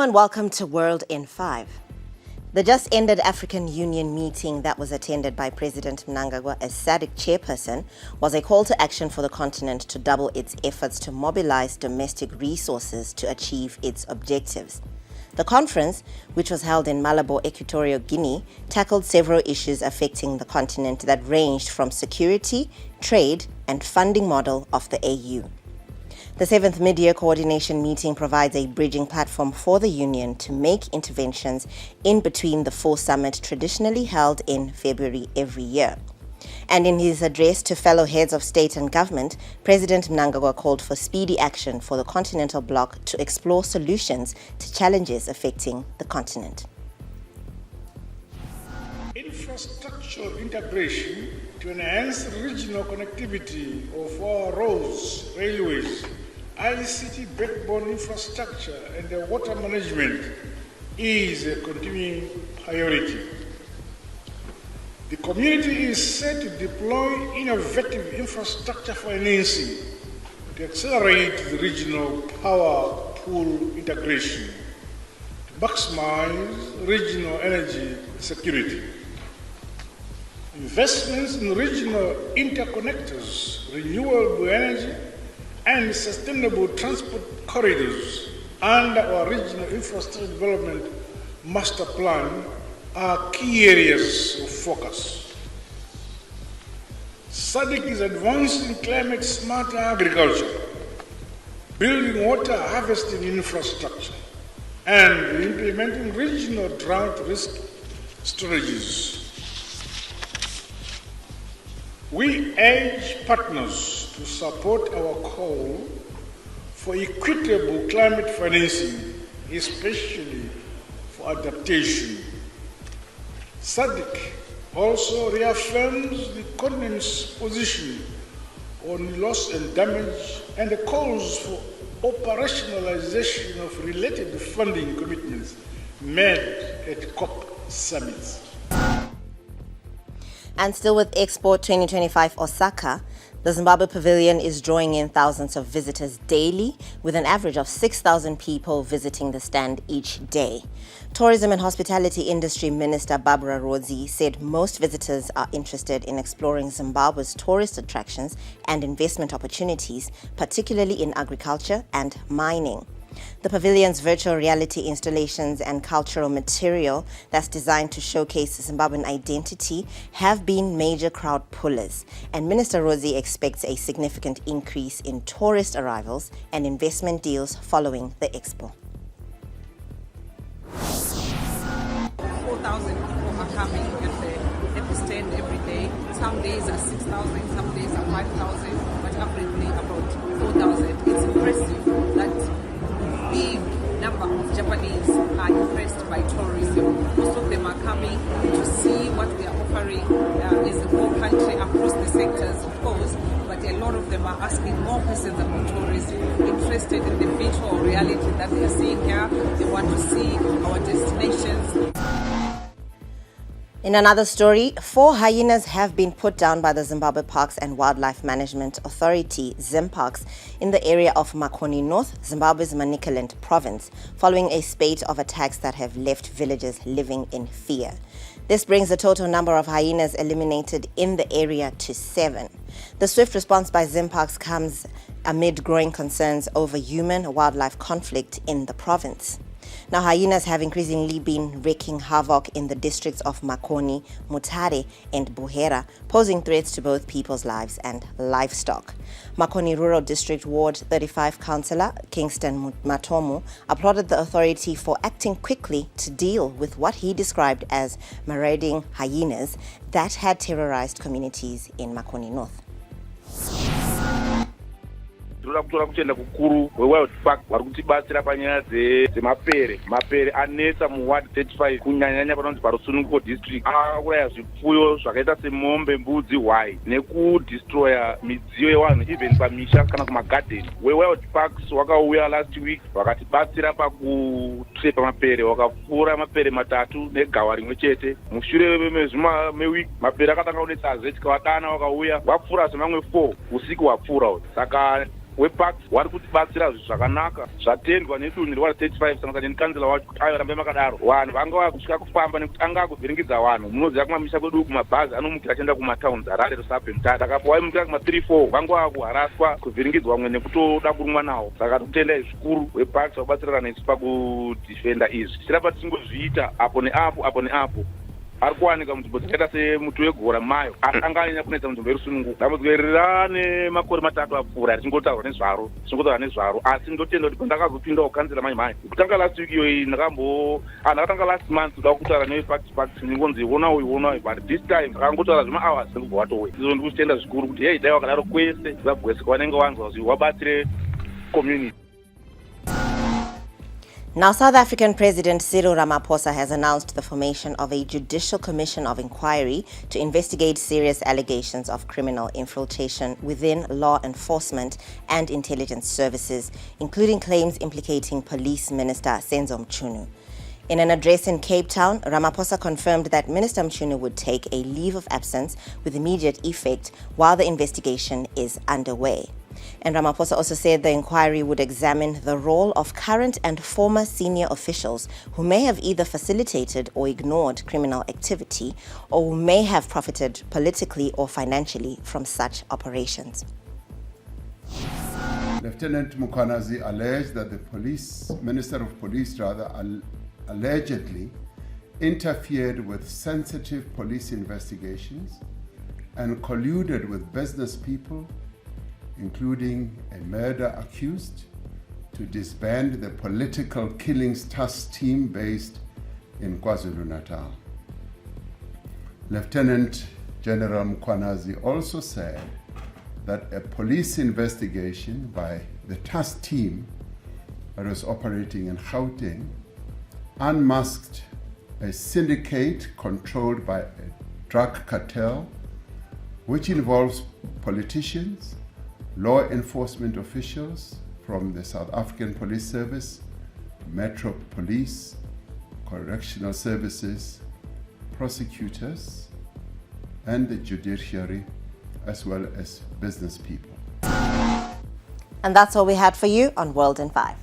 and welcome to World in 5. The just ended African Union meeting that was attended by President Mnangagwa as SADC chairperson was a call to action for the continent to double its efforts to mobilize domestic resources to achieve its objectives. The conference, which was held in Malabo, Equatorial Guinea, tackled several issues affecting the continent that ranged from security, trade, and funding model of the AU. The 7th Mid-Year Coordination Meeting provides a bridging platform for the Union to make interventions in between the four summits traditionally held in February every year. And in his address to fellow heads of state and government, President Mnangagwa called for speedy action for the continental bloc to explore solutions to challenges affecting the continent. Infrastructure integration to enhance regional connectivity of our roads, railways, ICT backbone infrastructure and the water management is a continuing priority. The community is set to deploy innovative infrastructure financing to accelerate the regional power pool integration to maximize regional energy security. Investments in regional interconnectors, renewable energy, and sustainable transport corridors under our regional infrastructure development master plan are key areas of focus. SADC is advancing climate-smart agriculture, building water harvesting infrastructure, and implementing regional drought risk strategies. We urge partners to support our call for equitable climate financing, especially for adaptation. SADC also reaffirms the continent's position on loss and damage and calls for operationalization of related funding commitments made at COP summits. And still with Expo 2025 Osaka, the Zimbabwe Pavilion is drawing in thousands of visitors daily, with an average of 6,000 people visiting the stand each day. Tourism and Hospitality Industry Minister Barbara Rodzi said most visitors are interested in exploring Zimbabwe's tourist attractions and investment opportunities, particularly in agriculture and mining. The pavilion's virtual reality installations and cultural material that's designed to showcase Zimbabwean identity have been major crowd pullers, and Minister Rodzi expects a significant increase in tourist arrivals and investment deals following the expo. 4,000 people are coming at the stand every day. Some days are 6,000, some days are 5,000, but averagely about 4,000. It's impressive that big number of Japanese are impressed by tourism. Most of them are coming to see what they are offering as a whole country across the sectors, of course, but a lot of them are asking more questions about tourism, interested in the virtual reality that they are seeing here. They want to see our destinations. In another story, 4 hyenas have been put down by the Zimbabwe Parks and Wildlife Management Authority, ZimParks, in the area of Makoni North, Zimbabwe's Manicaland province, following a spate of attacks that have left villagers living in fear. This brings the total number of hyenas eliminated in the area to 7. The swift response by ZimParks comes amid growing concerns over human-wildlife conflict in the province. Now, hyenas have increasingly been wreaking havoc in the districts of Makoni, Mutare, and Buhera, posing threats to both people's lives and livestock. Makoni Rural District Ward 35 Councillor Kingston Matomu applauded the authority for acting quickly to deal with what he described as marauding hyenas that had terrorized communities in Makoni North. Tinoda kutora kutenda kukuru weWild Park vari kutibatsira panyaya mapere anetsa muward 35 kunyanyanya panonzi parusununguko district. Akauraya zvipfuyo zvakaita semombe, mbudzi, hwai nekudestroya midziyo yevanhu even pamisha kana kumagarden. weWild Parks wakauya last week vakatibatsira pakutrepa mapere, wakapfura mapere 3 negawa rimwe chete. Mushure mewiki mapere akatanga kunetsaze tikavadana, wakauya wapfura zvemamwe 4 usiku wapfura. Saka weparks wari kutibatsira zvakanaka zvatendwa nedunhu reward 35 saka nekansela wacho kuti ayo rambe makadaro vanhu vanga kusvika kufamba nekuti anga kuvhiringidza vanhu munoziva kumamisha kwedu kumabhazi anomukira achienda kumatauns harare resabhemtata saka waimukira kuma-3-4 vanga vakuharaswa kuvhiringidzwa vamwe nekutoda kurumwa nawo saka tikutendai zvikuru weparks vakubatsirana nesu pakudhifenda izvi tirapa tichingozviita apo neapo ari kuwanika munzvimbo dzakaita semuti wegora mayo asi anganyanya kunetsa munzvimbo yerusununguka dambudziko iri rane makore 3 apfuura richingotaurwa nezvaro asi ndotenda kuti pandakazopindawo kansela manyimai kutanga last week iyoyi ndakatanga last month kuda kutaura neweparks ndingonzi iwonawo but this time ndakangotaura zvema-hours ndikubva watoway izvo ndikuzvitenda zvikuru kuti hei dai wakadaro kwese zimbabwe wanenge wanzwa kuti wabatsire community. Now, South African President Cyril Ramaphosa has announced the formation of a judicial commission of inquiry to investigate serious allegations of criminal infiltration within law enforcement and intelligence services, including claims implicating Police Minister Senzo Mchunu. In an address in Cape Town, Ramaphosa confirmed that Minister Mchunu would take a leave of absence with immediate effect while the investigation is underway. And Ramaphosa also said the inquiry would examine the role of current and former senior officials who may have either facilitated or ignored criminal activity or who may have profited politically or financially from such operations. Lieutenant Mkhwanazi alleged that the Minister of Police allegedly interfered with sensitive police investigations and colluded with business people, including a murder accused, to disband the political killings task team based in KwaZulu-Natal. Lieutenant General Mkhwanazi also said that a police investigation by the task team that was operating in Gauteng unmasked a syndicate controlled by a drug cartel, which involves politicians, law enforcement officials from the South African Police Service, Metro Police, correctional services, prosecutors, and the judiciary, as well as business people. And that's all we had for you on World in 5.